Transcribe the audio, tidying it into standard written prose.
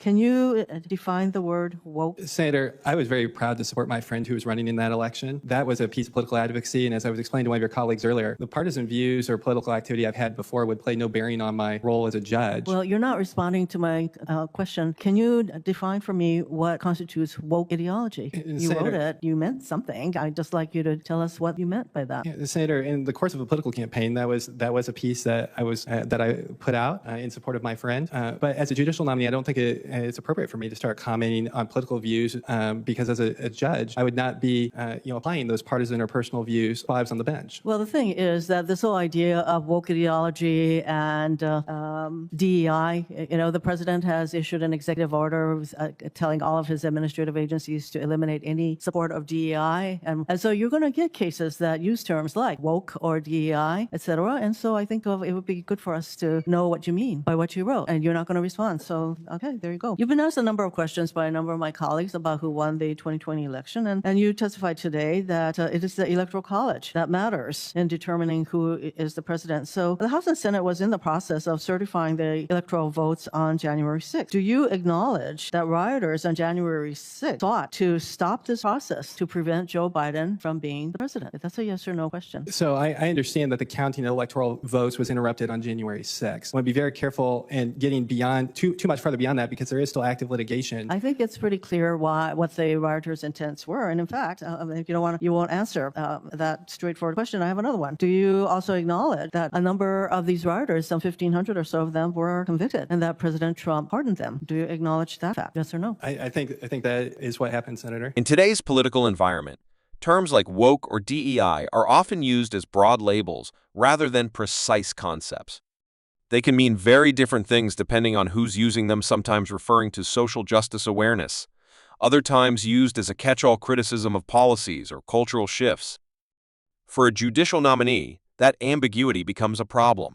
Can you define the word woke? Senator, I was very proud to support my friend who was running in that election. That was a piece of political advocacy, and as I was explaining to one of your colleagues earlier, the partisan views or political activity I've had before would play no bearing on my role as a judge. Well, you're not responding to my question. Can you define for me what constitutes woke ideology? You wrote it. You meant something. I'd just like you to tell us what you meant by that. Yeah, Senator, in the course of a political campaign, that was a piece that I put out in support of my friend. But as a judicial nominee, I don't think it's appropriate for me to start commenting on political views because as a judge, I would not be applying those partisan or personal views while I was on the bench. Well, the thing is that this whole idea of woke ideology and DEI, the president has issued an executive order telling all of his administrative agencies to eliminate any support of DEI. And so you're going to get cases that use terms like woke or DEI, et cetera. And so I think it would be good for us to know what you mean by what you wrote. And you're not going to respond. So, okay, there you go. You've been asked a number of questions by a number of my colleagues about who won the 2020 election. And you testified today that it is the Electoral College that matters in determining who is the president. So the House and Senate was in the process of certifying the electoral votes on January 6th. Do you acknowledge that rioters on January 6th sought to stop this process to prevent Joe Biden from being the president? That's a yes or no question. So I understand that the counting of electoral votes was interrupted on January 6th. I want to be very careful in getting beyond too much farther beyond that because there is still active litigation. I think it's pretty clear what the rioters' intents were. And in fact, if you won't answer that straightforward question, I have another one. Do you also acknowledge that a number of these rioters, some 1,500 or so of them, were convicted and that President Trump pardoned them? Do you acknowledge that fact? Yes or no? I think that is what happened, Senator. In today's political environment, terms like woke or DEI are often used as broad labels rather than precise concepts. They can mean very different things depending on who's using them, sometimes referring to social justice awareness, other times used as a catch-all criticism of policies or cultural shifts. For a judicial nominee, that ambiguity becomes a problem.